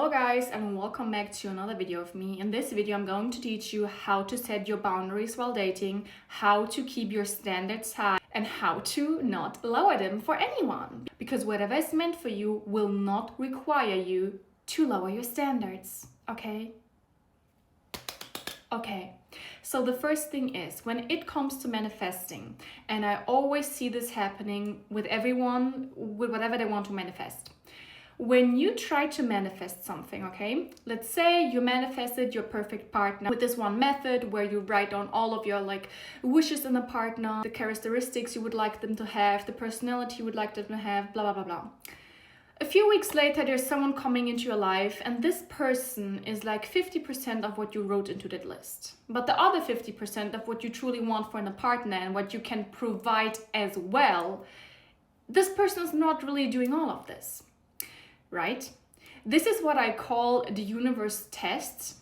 Hello guys, and welcome back to another video of me. In this video I'm going to teach you how to set your boundaries while dating, how to keep your standards high, and how to not lower them for anyone. Because whatever is meant for you will not require you to lower your standards, okay? Okay, so the first thing is, when it comes to manifesting, and I always see this happening with everyone, with whatever they want to manifest. When you try to manifest something, okay, let's say you manifested your perfect partner with this one method where you write down all of your wishes in a partner, the characteristics you would like them to have, the personality you would like them to have, blah, blah, blah, blah. A few weeks later, there's someone coming into your life, and this person is like 50% of what you wrote into that list. But the other 50% of what you truly want for a partner and what you can provide as well, this person is not really doing all of this. Right? This is what I call the universe test,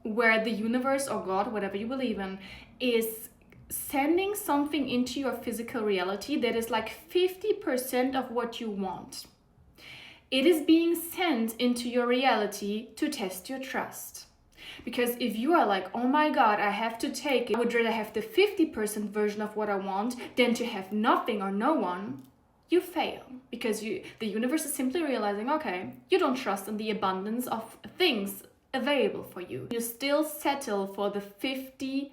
where the universe or God, whatever you believe in, is sending something into your physical reality that is like 50% of what you want. It is being sent into your reality to test your trust. Because if you are like, oh my God, I have to take it, I would rather have the 50% version of what I want than to have nothing or no one, you fail, because the universe is simply realizing, okay, you don't trust in the abundance of things available for you. You still settle for the 50%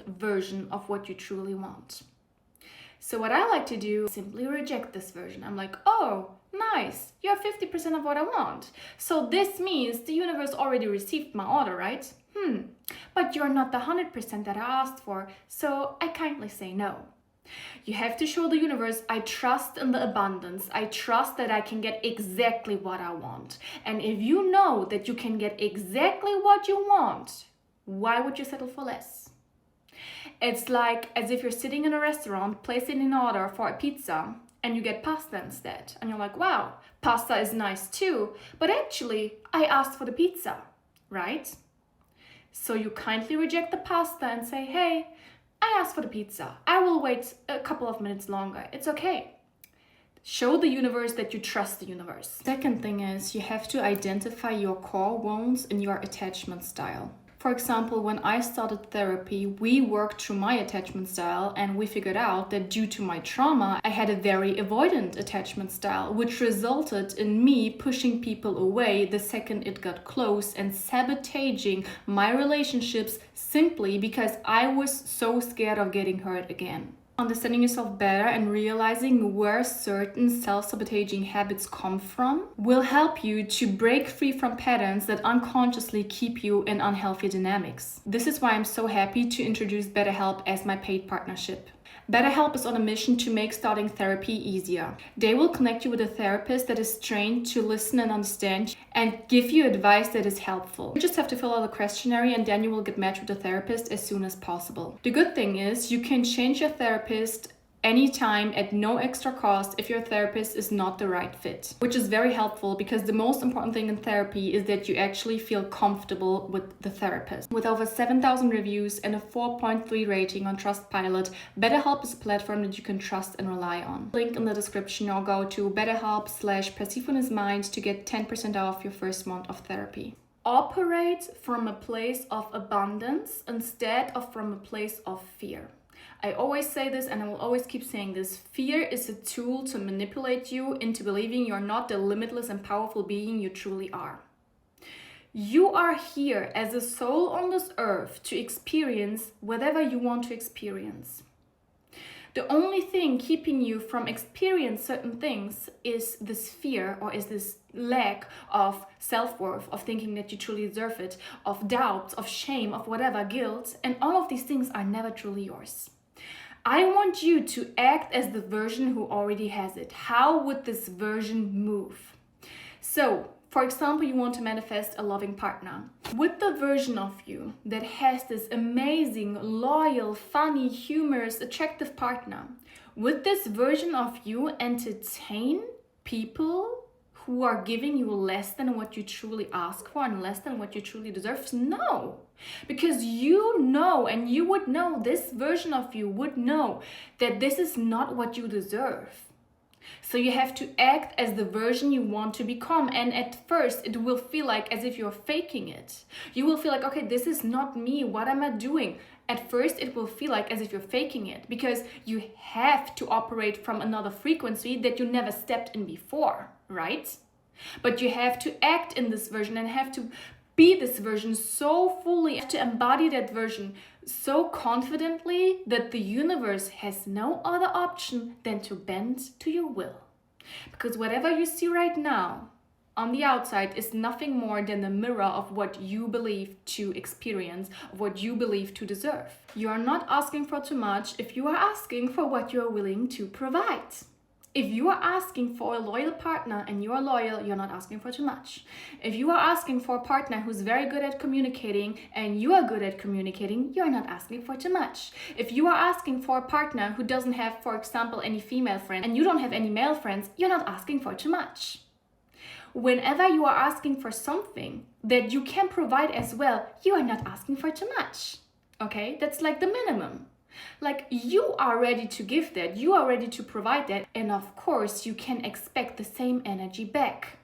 version of what you truly want. So what I like to do is simply reject this version. I'm like, oh, nice, you're 50% of what I want. So this means the universe already received my order, right? But you're not the 100% that I asked for, so I kindly say no. You have to show the universe, I trust in the abundance. I trust that I can get exactly what I want. And if you know that you can get exactly what you want, why would you settle for less? It's like as if you're sitting in a restaurant, placing an order for a pizza, and you get pasta instead. And you're like, wow, pasta is nice too. But actually, I asked for the pizza, right? So you kindly reject the pasta and say, hey, I asked for the pizza. I will wait a couple of minutes longer. It's okay. Show the universe that you trust the universe. Second thing is, you have to identify your core wounds and your attachment style. For example, when I started therapy, we worked through my attachment style, and we figured out that due to my trauma, I had a very avoidant attachment style, which resulted in me pushing people away the second it got close and sabotaging my relationships simply because I was so scared of getting hurt again. Understanding yourself better and realizing where certain self-sabotaging habits come from will help you to break free from patterns that unconsciously keep you in unhealthy dynamics. This is why I'm so happy to introduce BetterHelp as my paid partnership. BetterHelp is on a mission to make starting therapy easier. They will connect you with a therapist that is trained to listen and understand and give you advice that is helpful. You just have to fill out a questionnaire, and then you will get matched with a therapist as soon as possible. The good thing is you can change your therapist anytime at no extra cost if your therapist is not the right fit, which is very helpful because the most important thing in therapy is that you actually feel comfortable with the therapist. With over 7,000 reviews and a 4.3 rating on Trustpilot, BetterHelp is a platform that you can trust and rely on. Link in the description, or go to BetterHelp/Persephone'sMind to get 10% off your first month of therapy. Operate from a place of abundance instead of from a place of fear. I always say this, and I will always keep saying this. Fear is a tool to manipulate you into believing you're not the limitless and powerful being you truly are. You are here as a soul on this earth to experience whatever you want to experience. The only thing keeping you from experiencing certain things is this fear, or is this lack of self-worth, of thinking that you truly deserve it, of doubt, of shame, of whatever, guilt, and all of these things are never truly yours. I want you to act as the version who already has it. How would this version move? So, for example, you want to manifest a loving partner. With the version of you that has this amazing, loyal, funny, humorous, attractive partner, would this version of you entertain people who are giving you less than what you truly ask for and less than what you truly deserve? No, because you know, and you would know, this version of you would know that this is not what you deserve. So you have to act as the version you want to become. And at first, it will feel like as if you're faking it. You will feel like, okay, this is not me. What am I doing? At first, it will feel like as if you're faking it because you have to operate from another frequency that you never stepped in before, right? But you have to act in this version and have to be this version so fully, to embody that version so confidently that the universe has no other option than to bend to your will. Because whatever you see right now on the outside is nothing more than a mirror of what you believe to experience, of what you believe to deserve. You are not asking for too much if you are asking for what you are willing to provide. If you are asking for a loyal partner and you are loyal, you're not asking for too much. If you are asking for a partner who's very good at communicating and you are good at communicating, you're not asking for too much. If you are asking for a partner who doesn't have, for example, any female friends and you don't have any male friends, you're not asking for too much. Whenever you are asking for something that you can provide as well, you are not asking for too much. Okay? That's like the minimum. Like you are ready to give that, you are ready to provide that, and of course you can expect the same energy back.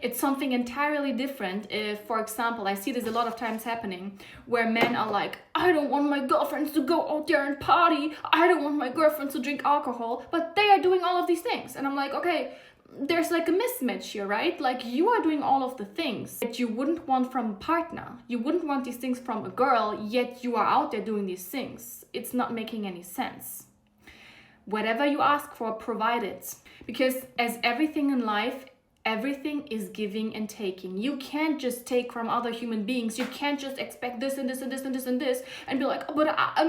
It's something entirely different if, for example, I see this a lot of times happening where men are like, I don't want my girlfriends to go out there and party, I don't want my girlfriends to drink alcohol, but they are doing all of these things. And I'm like, okay, there's like a mismatch here, right? Like you are doing all of the things that you wouldn't want from a partner. You wouldn't want these things from a girl, yet you are out there doing these things. It's not making any sense. Whatever you ask for, provide it. Because as everything in life, everything is giving and taking. You can't just take from other human beings. You can't just expect this and this and this and this and this and be like, oh, but I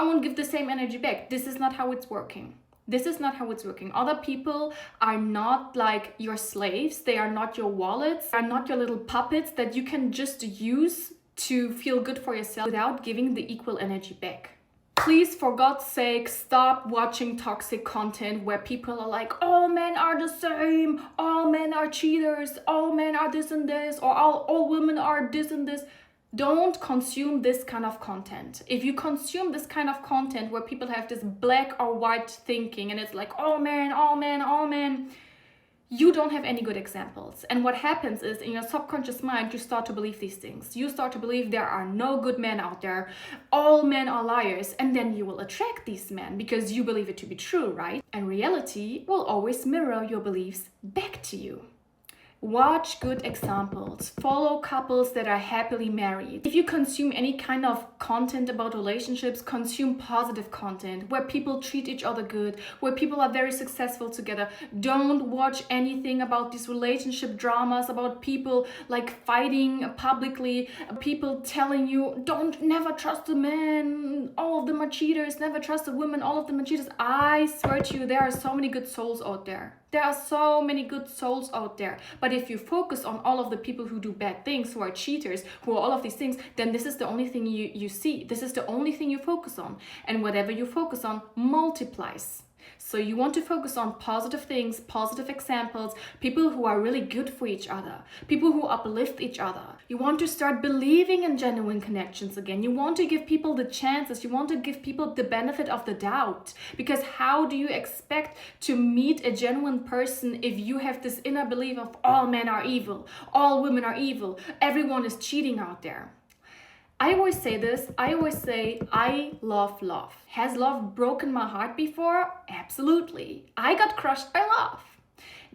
won't give the same energy back. This is not how it's working. This is not how it's working. Other people are not like your slaves. They are not your wallets. They are not your little puppets that you can just use to feel good for yourself without giving the equal energy back. Please, for God's sake, stop watching toxic content where people are like, all men are the same, all men are cheaters, all men are this and this, or all women are this and this. Don't consume this kind of content. If you consume this kind of content where people have this black or white thinking and it's like, all men, all men, all men, you don't have any good examples. And what happens is in your subconscious mind, you start to believe these things. You start to believe there are no good men out there. All men are liars. And then you will attract these men because you believe it to be true, right? And reality will always mirror your beliefs back to you. Watch good examples. Follow couples that are happily married. If you consume any kind of content about relationships, consume positive content where people treat each other good, where people are very successful together. Don't watch anything about these relationship dramas, about people like fighting publicly, people telling you, never trust a man, all of them are cheaters, never trust a woman, all of them are cheaters. I swear to you, there are so many good souls out there. There are so many good souls out there. But if you focus on all of the people who do bad things, who are cheaters, who are all of these things, then this is the only thing you see. This is the only thing you focus on. And whatever you focus on multiplies. So you want to focus on positive things, positive examples, people who are really good for each other, people who uplift each other. You want to start believing in genuine connections again. You want to give people the chances. You want to give people the benefit of the doubt. Because how do you expect to meet a genuine person if you have this inner belief of all men are evil, all women are evil, everyone is cheating out there? I always say this, I love love. Has love broken my heart before? Absolutely. I got crushed by love.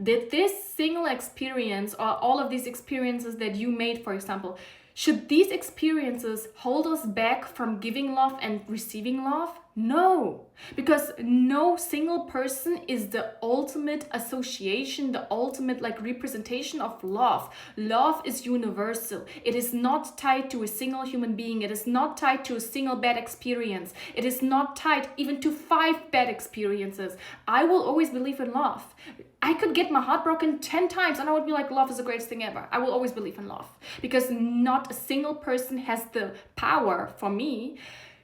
Did this single experience or all of these experiences that you made, for example, should these experiences hold us back from giving love and receiving love? No, because no single person is the ultimate association, the ultimate representation of love. Love is universal. It is not tied to a single human being. It is not tied to a single bad experience. It is not tied even to 5 bad experiences. I will always believe in love. I could get my heart broken 10 times and I would be like, love is the greatest thing ever. I will always believe in love because not a single person has the power for me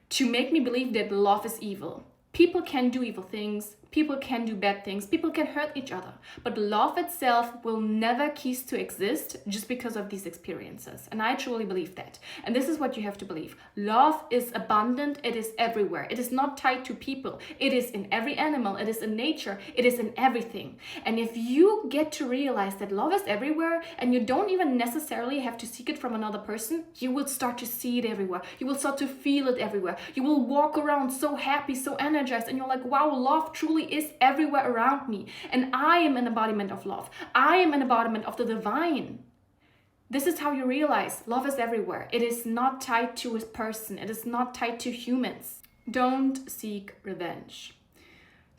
to make me believe that love is evil. People can do evil things. people can do bad things, people can hurt each other, but love itself will never cease to exist just because of these experiences. And I truly believe that. And this is what you have to believe. Love is abundant, it is everywhere. It is not tied to people. It is in every animal, it is in nature, it is in everything. And if you get to realize that love is everywhere and you don't even necessarily have to seek it from another person, you will start to see it everywhere. You will start to feel it everywhere. You will walk around so happy, so energized, and you're like, wow, love truly is everywhere around me. And I am an embodiment of love. I am an embodiment of the divine. This is how you realize love is everywhere. It is not tied to a person. It is not tied to humans. Don't seek revenge.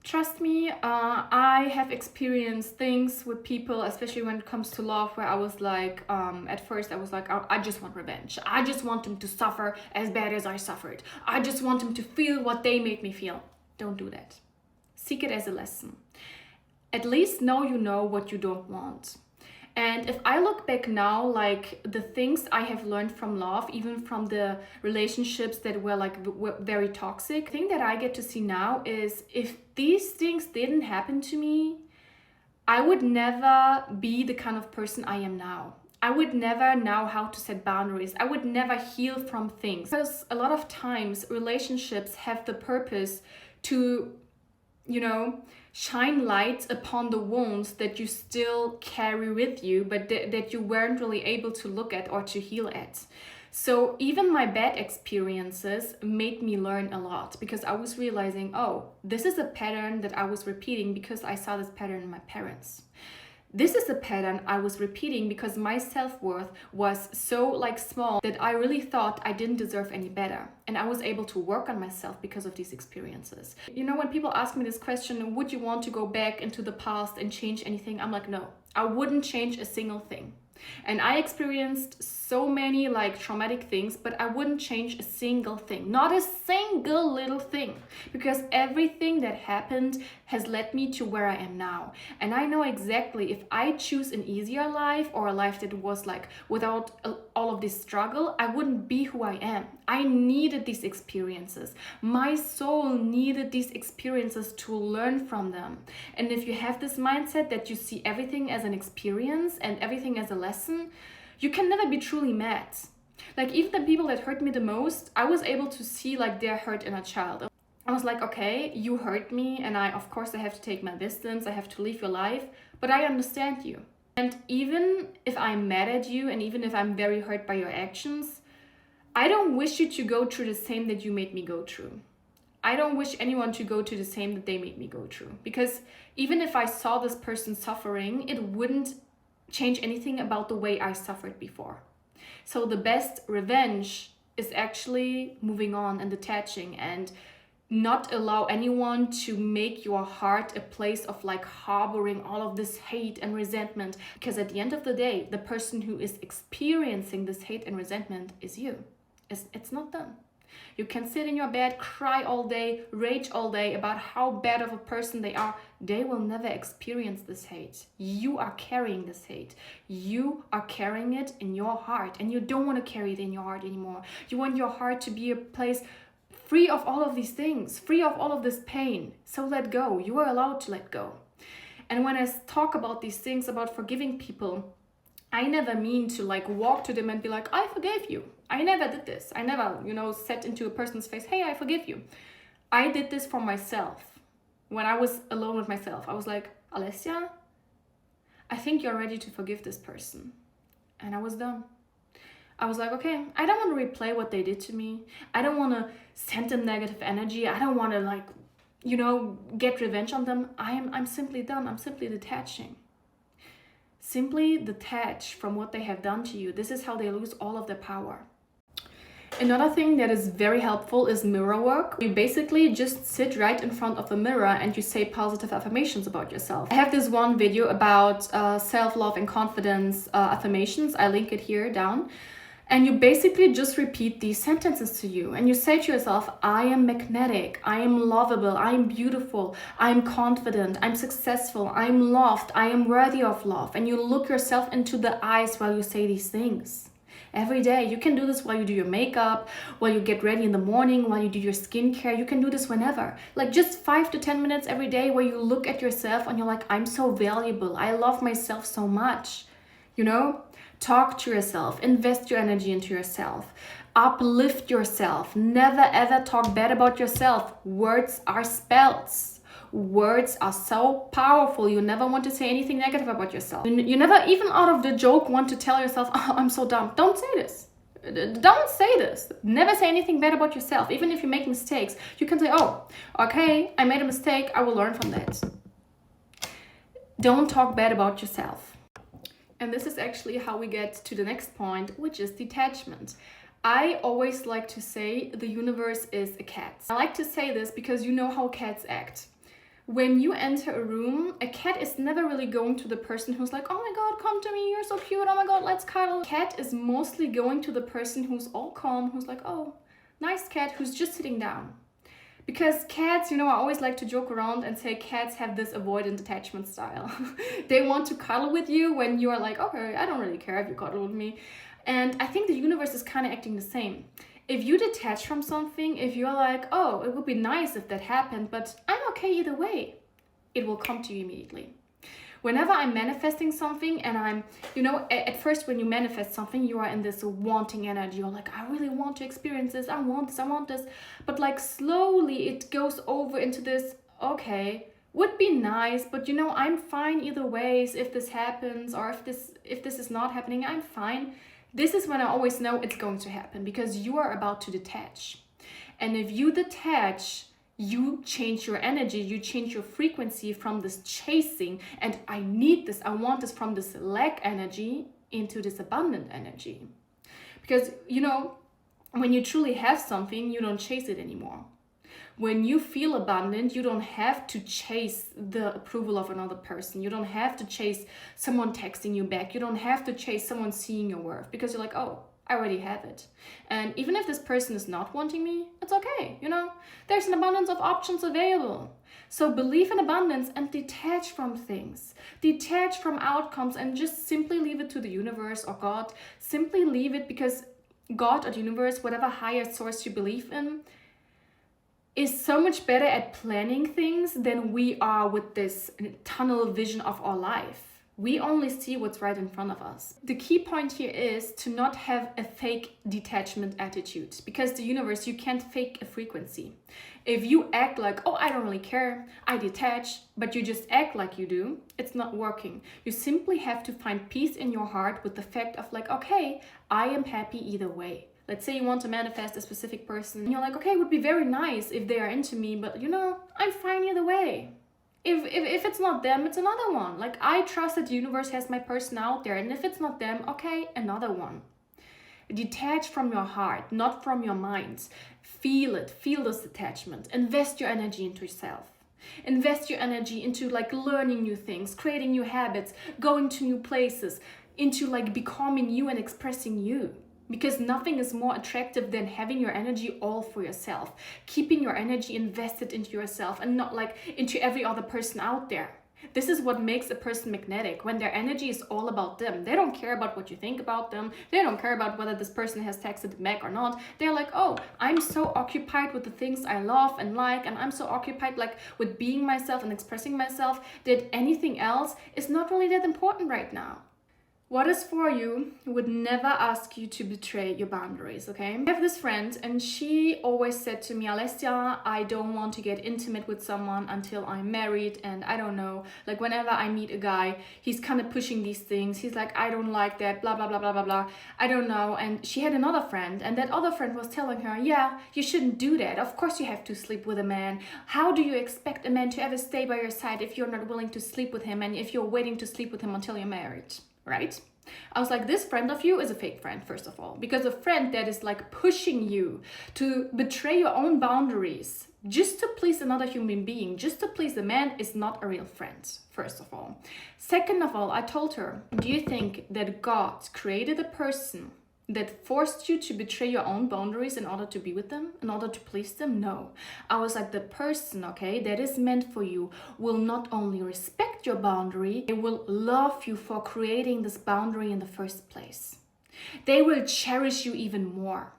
Trust me, I have experienced things with people, especially when it comes to love, where I was like, at first I was like, I just want revenge. I just want them to suffer as bad as I suffered. I just want them to feel what they made me feel. Don't do that. Seek it as a lesson. At least now you know what you don't want. And if I look back now, like the things I have learned from love, even from the relationships that were very toxic, the thing that I get to see now is if these things didn't happen to me, I would never be the kind of person I am now. I would never know how to set boundaries. I would never heal from things. Because a lot of times relationships have the purpose to, shine light upon the wounds that you still carry with you, but that you weren't really able to look at or to heal at. So even my bad experiences made me learn a lot, because I was realizing, oh, this is a pattern that I was repeating because I saw this pattern in my parents. This is a pattern I was repeating because my self-worth was so small that I really thought I didn't deserve any better. And I was able to work on myself because of these experiences. When people ask me this question, would you want to go back into the past and change anything? I'm like, no, I wouldn't change a single thing. And I experienced so many traumatic things, but I wouldn't change a single thing, not a single little thing, because everything that happened has led me to where I am now. And I know exactly if I choose an easier life or a life that was without all of this struggle, I wouldn't be who I am. I needed these experiences. My soul needed these experiences to learn from them. And if you have this mindset that you see everything as an experience and everything as a lesson, you can never be truly mad. Even the people that hurt me the most, I was able to see their hurt inner child. I was like, okay, you hurt me, and of course I have to take my distance, I have to leave your life, but I understand you. And even if I'm mad at you, and even if I'm very hurt by your actions, I don't wish you to go through the same that you made me go through. I don't wish anyone to go through the same that they made me go through. Because even if I saw this person suffering, it wouldn't change anything about the way I suffered before. So the best revenge is actually moving on and detaching, and not allow anyone to make your heart a place of harboring all of this hate and resentment. Because at the end of the day, the person who is experiencing this hate and resentment is you. It's not them. You can sit in your bed, cry all day, rage all day about how bad of a person they are. They will never experience this hate. You are carrying this hate. You are carrying it in your heart, and you don't want to carry it in your heart anymore. You want your heart to be a place free of all of these things, free of all of this pain. So let go. You are allowed to let go. And when I talk about these things, about forgiving people, I never mean to walk to them and be like, I forgave you. I never did this. I never, said into a person's face, hey, I forgive you. I did this for myself. When I was alone with myself, I was like, Alessia, I think you're ready to forgive this person. And I was done. I was like, okay, I don't want to replay what they did to me. I don't want to send them negative energy. I don't want to get revenge on them. I'm simply done. I'm simply detaching. Simply detach from what they have done to you. This is how they lose all of their power. Another thing that is very helpful is mirror work. You basically just sit right in front of the mirror and you say positive affirmations about yourself. I have this one video about self-love and confidence affirmations. I link it here down. And you basically just repeat these sentences to you. And you say to yourself, I am magnetic, I am lovable, I am beautiful, I am confident, I'm successful, I am loved, I am worthy of love. And you look yourself into the eyes while you say these things. Every day. You can do this while you do your makeup, while you get ready in the morning, while you do your skincare. You can do this whenever. Like just 5 to 10 minutes every day where you look at yourself and you're like, I'm so valuable. I love myself so much. You know? Talk to yourself. Invest your energy into yourself. Uplift yourself. Never ever talk bad about yourself. Words are spells. Words are so powerful. You never want to say anything negative about yourself. You never, even out of the joke, want to tell yourself, oh, I'm so dumb. Don't say this. Don't say this. Never say anything bad about yourself. Even if you make mistakes, you can say, oh, okay, I made a mistake. I will learn from that. Don't talk bad about yourself. And this is actually how we get to the next point, which is detachment. I always like to say the universe is a cat. I like to say this because you know how cats act. When you enter a room, a cat is never really going to the person who's like, oh my god, come to me, you're so cute, oh my god, let's cuddle. Cat is mostly going to the person who's all calm, who's like, oh, nice cat, who's just sitting down. Because cats, you know, I always like to joke around and say cats have this avoidant attachment style. They want to cuddle with you when you are like, okay, I don't really care if you cuddle with me. And I think the universe is kind of acting the same. If you detach from something, if you're like, oh, it would be nice if that happened, but I'm okay either way, it will come to you immediately. Whenever I'm manifesting something and I'm, you know, at first when you manifest something, you are in this wanting energy. You're like, I really want to experience this. I want this, I want this. But like slowly it goes over into this, okay, would be nice, but you know, I'm fine either ways. If this happens or if this is not happening, I'm fine. This is when I always know it's going to happen because you are about to detach. And if you detach, you change your energy, you change your frequency from this chasing and I need this, I want this, from this lack energy into this abundant energy. Because, you know, when you truly have something, you don't chase it anymore. When you feel abundant, you don't have to chase the approval of another person. You don't have to chase someone texting you back. You don't have to chase someone seeing your worth because you're like, oh, I already have it. And even if this person is not wanting me, it's okay. You know, there's an abundance of options available. So believe in abundance and detach from things. Detach from outcomes and just simply leave it to the universe or God. Simply leave it because God or the universe, whatever higher source you believe in, is so much better at planning things than we are with this tunnel vision of our life. We only see what's right in front of us. The key point here is to not have a fake detachment attitude, because the universe, you can't fake a frequency. If you act like, oh, I don't really care, I detach, but you just act like you do, it's not working. You simply have to find peace in your heart with the fact of like, okay, I am happy either way. Let's say you want to manifest a specific person and you're like, okay, it would be very nice if they are into me, but you know, I'm fine either way. If it's not them, it's another one. Like, I trust that the universe has my person out there, and if it's not them, okay, another one. Detach from your heart, not from your mind. Feel it, feel this attachment. Invest your energy into yourself. Invest your energy into like learning new things, creating new habits, going to new places, into like becoming you and expressing you. Because nothing is more attractive than having your energy all for yourself, keeping your energy invested into yourself and not like into every other person out there. This is what makes a person magnetic, when their energy is all about them. They don't care about what you think about them. They don't care about whether this person has texted back or not. They're like, oh, I'm so occupied with the things I love and like, and I'm so occupied like with being myself and expressing myself that anything else is not really that important right now. What is for you would never ask you to betray your boundaries, okay? I have this friend and she always said to me, Alessia, I don't want to get intimate with someone until I'm married, and I don't know, like whenever I meet a guy, he's kind of pushing these things. He's like, I don't like that, blah, blah, blah, blah, blah, blah. I don't know. And she had another friend and that other friend was telling her, yeah, you shouldn't do that. Of course you have to sleep with a man. How do you expect a man to ever stay by your side if you're not willing to sleep with him and if you're waiting to sleep with him until you're married? Right? I was like, this friend of you is a fake friend, first of all, because a friend that is like pushing you to betray your own boundaries just to please another human being, just to please a man, is not a real friend, first of all. Second of all, I told her, do you think that God created a person that forced you to betray your own boundaries in order to be with them, in order to please them? No. I was like, the person, okay, that is meant for you will not only respect your boundary, it will love you for creating this boundary in the first place. They will cherish you even more.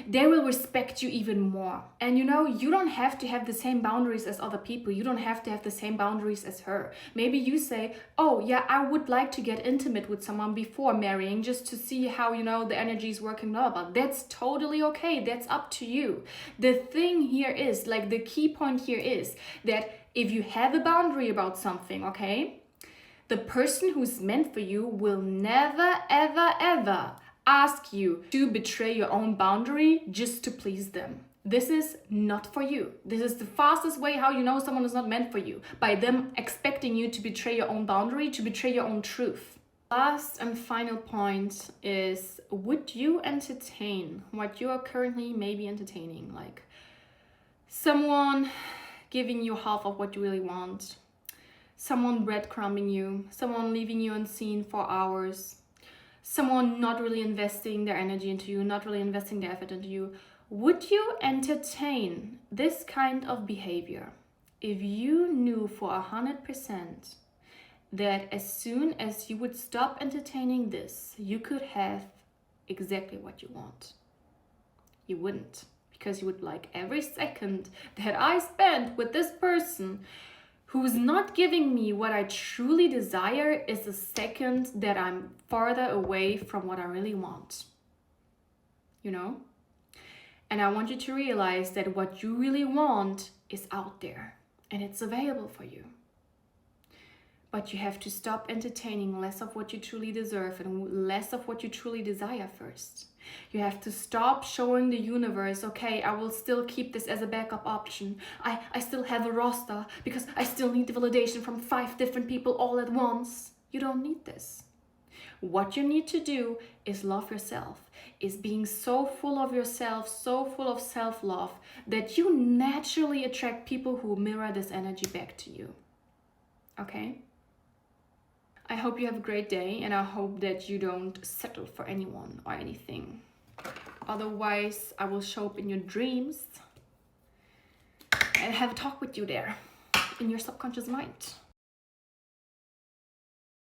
They will respect you even more. And you know, you don't have to have the same boundaries as other people. You don't have to have the same boundaries as her. Maybe you say, oh yeah, I would like to get intimate with someone before marrying, just to see how, you know, the energy is working, blah, blah, blah. That's totally okay. That's up to you. The thing here is, like, the key point here is that if you have a boundary about something, okay, the person who's meant for you will never, ever, ever ask you to betray your own boundary just to please them. This is not for you. This is the fastest way how you know someone is not meant for you, by them expecting you to betray your own boundary, to betray your own truth. Last and final point is, would you entertain what you are currently maybe entertaining? Like someone giving you half of what you really want, someone breadcrumbing you, someone leaving you unseen for hours, someone not really investing their energy into you, not really investing their effort into you. Would you entertain this kind of behavior if you knew for 100% that as soon as you would stop entertaining this, you could have exactly what you want? You wouldn't, because you would be like, every second that I spend with this person who's not giving me what I truly desire is a second that I'm farther away from what I really want. You know? And I want you to realize that what you really want is out there and it's available for you. But you have to stop entertaining less of what you truly deserve and less of what you truly desire first. You have to stop showing the universe, okay, I will still keep this as a backup option. I still have a roster because I still need the validation from 5 different people all at once. You don't need this. What you need to do is love yourself, is being so full of yourself, so full of self-love that you naturally attract people who mirror this energy back to you. Okay? I hope you have a great day, and I hope that you don't settle for anyone or anything. Otherwise, I will show up in your dreams and have a talk with you there in your subconscious mind.